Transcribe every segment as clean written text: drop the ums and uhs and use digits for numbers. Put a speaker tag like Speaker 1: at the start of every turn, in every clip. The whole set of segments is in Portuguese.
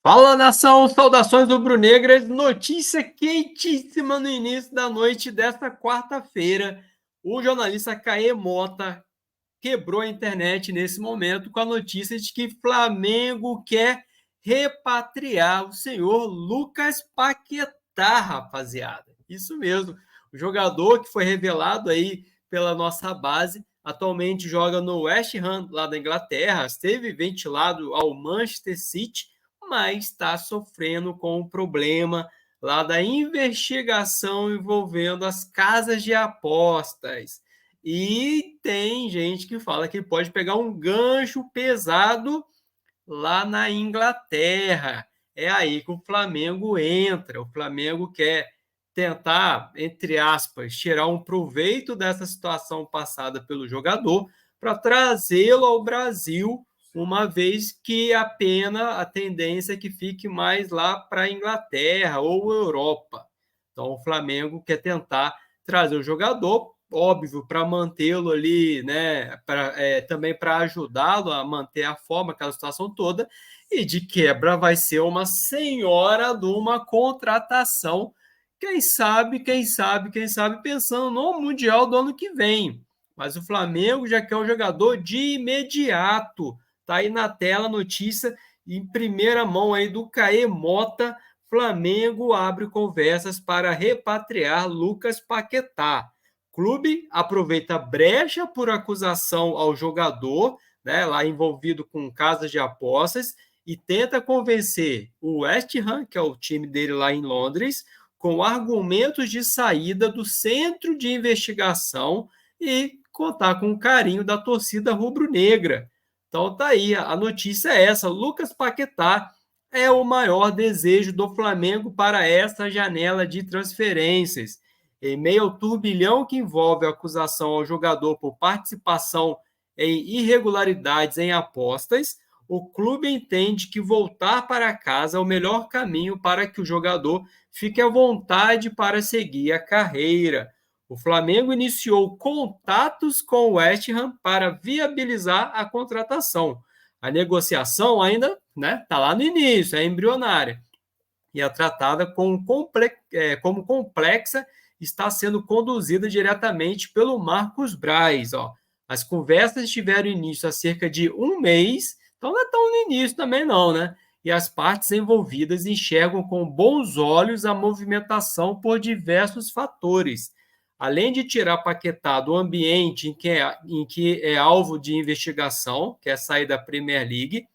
Speaker 1: Fala, nação! Saudações rubro-negras. Notícia quentíssima no início da noite desta quarta-feira. O jornalista Caê Mota quebrou a internet nesse momento com a notícia de que Flamengo quer repatriar o senhor Lucas Paquetá, rapaziada. Isso mesmo. O jogador que foi revelado aí pela nossa base atualmente joga no West Ham, lá da Inglaterra. Esteve ventilado ao Manchester City, mas está sofrendo com o problema lá da investigação envolvendo as casas de apostas. E tem gente que fala que pode pegar um gancho pesado lá na Inglaterra. É aí que o Flamengo entra. O Flamengo quer tentar, entre aspas, tirar um proveito dessa situação passada pelo jogador para trazê-lo ao Brasil, uma vez que a tendência é que fique mais lá para a Inglaterra ou Europa. Então o Flamengo quer tentar trazer o jogador, óbvio, para mantê-lo ali, né? Também para ajudá-lo a manter a forma, aquela situação toda, e de quebra vai ser uma senhora de uma contratação. Quem sabe, pensando no Mundial do ano que vem. Mas o Flamengo já quer o jogador de imediato. Tá aí na tela a notícia em primeira mão aí do Caê Mota. Flamengo abre conversas para repatriar Lucas Paquetá. Clube aproveita brecha por acusação ao jogador, né, lá envolvido com casas de apostas, e tenta convencer o West Ham, que é o time dele lá em Londres, com argumentos de saída do centro de investigação e contar com o carinho da torcida rubro-negra. Então tá aí, a notícia é essa. Lucas Paquetá é o maior desejo do Flamengo para esta janela de transferências. Em meio ao turbilhão que envolve a acusação ao jogador por participação em irregularidades em apostas, o clube entende que voltar para casa é o melhor caminho para que o jogador fique à vontade para seguir a carreira. O Flamengo iniciou contatos com o West Ham para viabilizar a contratação. A negociação ainda está lá no início, é embrionária, e é tratada como complexa, está sendo conduzida diretamente pelo Marcos Braz. Ó. As conversas tiveram início há cerca de um mês, então não é tão no início também não, né? E as partes envolvidas enxergam com bons olhos a movimentação por diversos fatores. Além de tirar Paquetá do ambiente em que é alvo de investigação, que é sair da Premier League,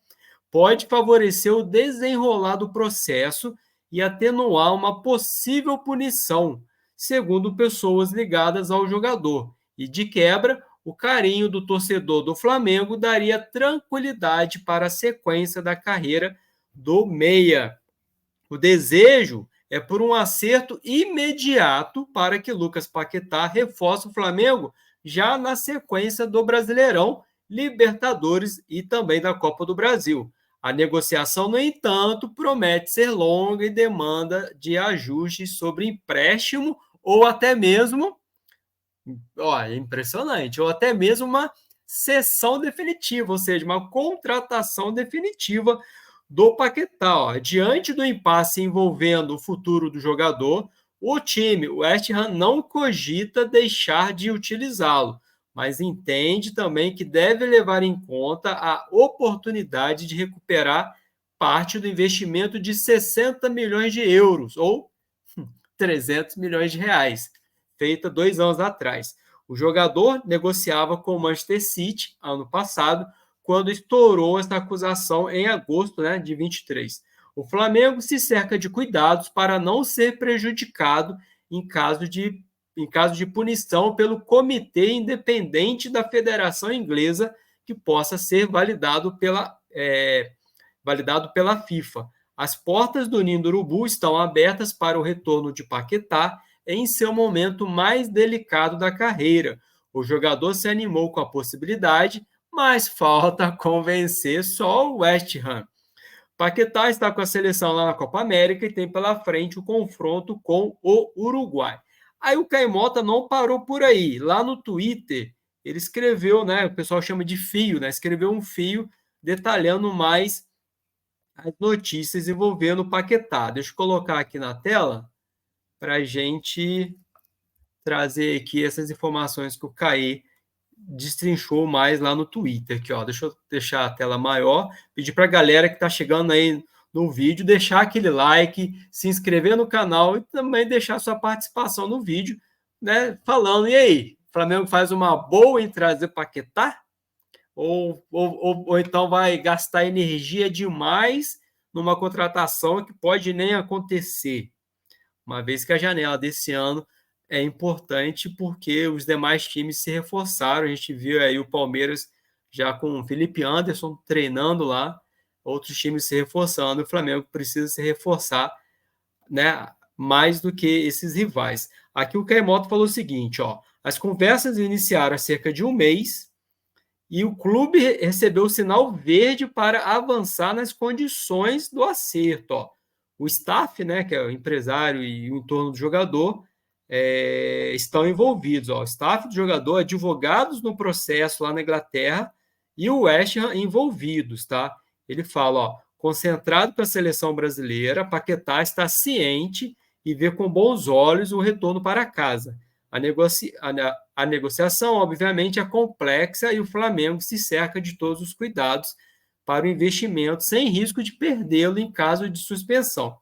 Speaker 1: pode favorecer o desenrolar do processo e atenuar uma possível punição, segundo pessoas ligadas ao jogador. E de quebra, o carinho do torcedor do Flamengo daria tranquilidade para a sequência da carreira do meia. O desejo é por um acerto imediato para que Lucas Paquetá reforce o Flamengo já na sequência do Brasileirão, Libertadores e também da Copa do Brasil. A negociação, no entanto, promete ser longa e demanda de ajustes sobre empréstimo ou até mesmo, é impressionante, ou até mesmo uma cessão definitiva, ou seja, uma contratação definitiva do Paquetá. Ó. Diante do impasse envolvendo o futuro do jogador, o time, o West Ham, não cogita deixar de utilizá-lo, mas entende também que deve levar em conta a oportunidade de recuperar parte do investimento de 60 milhões de euros, ou 300 milhões de reais, feita 2 anos atrás. O jogador negociava com o Manchester City ano passado, quando estourou essa acusação em agosto, de 23. O Flamengo se cerca de cuidados para não ser prejudicado em caso de punição pelo Comitê Independente da Federação Inglesa, que possa ser validado pela FIFA. As portas do Ninho do Urubu estão abertas para o retorno de Paquetá em seu momento mais delicado da carreira. O jogador se animou com a possibilidade, mas falta convencer só o West Ham. Paquetá está com a seleção lá na Copa América e tem pela frente o confronto com o Uruguai. Aí o Caê Mota não parou por aí. Lá no Twitter, ele escreveu, o pessoal chama de fio, escreveu um fio detalhando mais as notícias envolvendo o Paquetá. Deixa eu colocar aqui na tela para a gente trazer aqui essas informações que o Caê destrinchou mais lá no Twitter. Aqui, ó. Deixa eu deixar a tela maior, pedir para a galera que está chegando aí no vídeo deixar aquele like, se inscrever no canal e também deixar sua participação no vídeo, né? Falando, e aí, o Flamengo faz uma boa em trazer Paquetá? Ou então vai gastar energia demais numa contratação que pode nem acontecer, uma vez que a janela desse ano é importante porque os demais times se reforçaram. A gente viu aí o Palmeiras já com o Felipe Anderson treinando lá, outros times se reforçando, o Flamengo precisa se reforçar, né, mais do que esses rivais. Aqui o Caemoto falou o seguinte, ó, as conversas iniciaram há cerca de um mês e o clube recebeu o sinal verde para avançar nas condições do acerto. Ó. O staff, né, que é o empresário e o entorno do jogador, estão envolvidos. Ó. O staff do jogador, advogados no processo lá na Inglaterra e o West Ham envolvidos. Tá? Ele fala, ó, concentrado com a seleção brasileira, Paquetá está ciente e vê com bons olhos o retorno para casa. A negociação, obviamente, é complexa e o Flamengo se cerca de todos os cuidados para o investimento, sem risco de perdê-lo em caso de suspensão.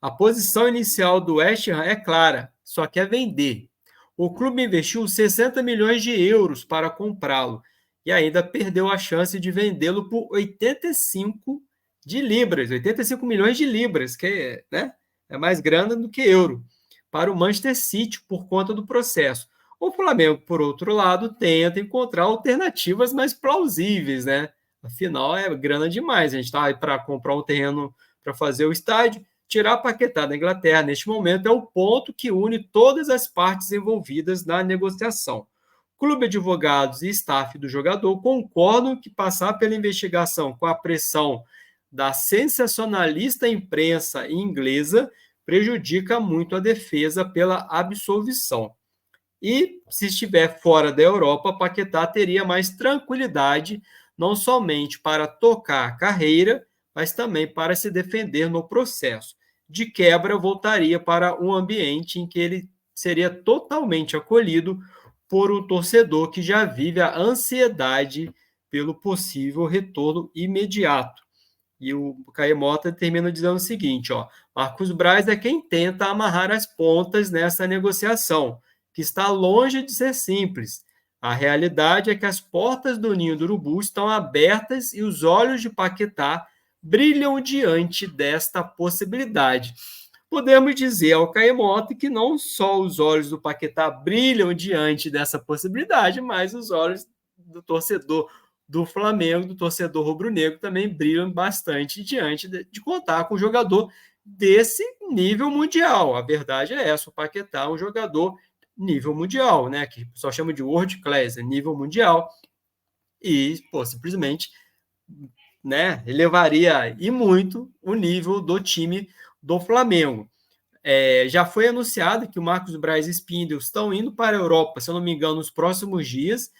Speaker 1: A posição inicial do West Ham é clara, só quer vender. O clube investiu 60 milhões de euros para comprá-lo e ainda perdeu a chance de vendê-lo por 85 milhões de libras, que né, é mais grana do que euro, para o Manchester City por conta do processo. O Flamengo, por outro lado, tenta encontrar alternativas mais plausíveis, né? Afinal, é grana demais. A gente está aí para comprar um terreno para fazer o estádio, tirar a Paquetá da Inglaterra, neste momento, é o ponto que une todas as partes envolvidas na negociação. Clube, advogados e staff do jogador concordam que passar pela investigação com a pressão da sensacionalista imprensa inglesa prejudica muito a defesa pela absolvição. E, se estiver fora da Europa, Paquetá teria mais tranquilidade, não somente para tocar a carreira, mas também para se defender no processo. De quebra, voltaria para um ambiente em que ele seria totalmente acolhido por um torcedor que já vive a ansiedade pelo possível retorno imediato. E o Caemota termina dizendo o seguinte, ó, Marcos Braz é quem tenta amarrar as pontas nessa negociação, que está longe de ser simples. A realidade é que as portas do Ninho do Urubu estão abertas e os olhos de Paquetá brilham diante desta possibilidade. Podemos dizer ao Caemota que não só os olhos do Paquetá brilham diante dessa possibilidade, mas os olhos do torcedor do Flamengo, do torcedor rubro-negro, também brilham bastante diante de contar com um jogador desse nível mundial. A verdade é essa, o Paquetá é um jogador nível mundial, né? Que o pessoal chama de world class, nível mundial. E, pô, simplesmente, né, elevaria e muito o nível do time do Flamengo. Já foi anunciado que o Marcos Braz e Spindle estão indo para a Europa, se eu não me engano, nos próximos dias,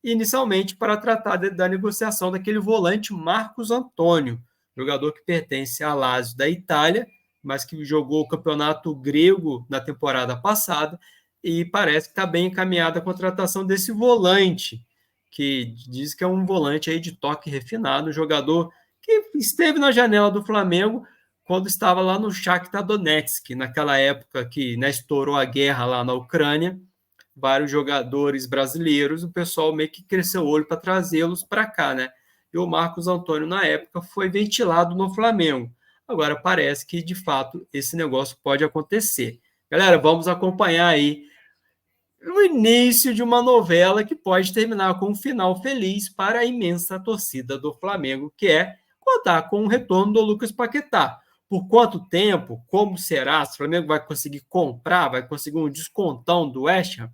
Speaker 1: inicialmente para tratar da negociação daquele volante Marcos Antônio, jogador que pertence à Lazio da Itália, mas que jogou o campeonato grego na temporada passada, e parece que está bem encaminhada a contratação desse volante, que diz que é um volante aí de toque refinado, um jogador que esteve na janela do Flamengo quando estava lá no Shakhtar Donetsk, naquela época que, né, estourou a guerra lá na Ucrânia, vários jogadores brasileiros, o pessoal meio que cresceu o olho para trazê-los para cá, né? E o Marcos Antônio, na época, foi ventilado no Flamengo. Agora parece que, de fato, esse negócio pode acontecer. Galera, vamos acompanhar aí o início de uma novela que pode terminar com um final feliz para a imensa torcida do Flamengo, que é contar com o retorno do Lucas Paquetá. Por quanto tempo? Como será? Se o Flamengo vai conseguir comprar? Vai conseguir um descontão do West Ham?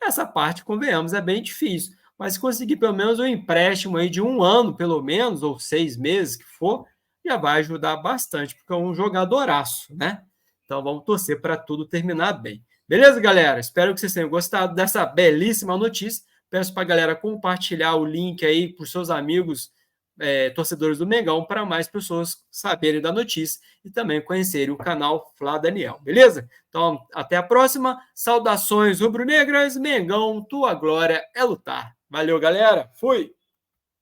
Speaker 1: Essa parte, convenhamos, é bem difícil. Mas se conseguir pelo menos um empréstimo aí de 1 ano, pelo menos, ou 6 meses, que for, já vai ajudar bastante, porque é um jogadoraço, né? Então vamos torcer para tudo terminar bem. Beleza, galera? Espero que vocês tenham gostado dessa belíssima notícia. Peço para a galera compartilhar o link aí para os seus amigos torcedores do Mengão, para mais pessoas saberem da notícia e também conhecerem o canal Flá Daniel, beleza? Então, até a próxima. Saudações rubro-negras, Mengão, tua glória é lutar. Valeu, galera. Fui!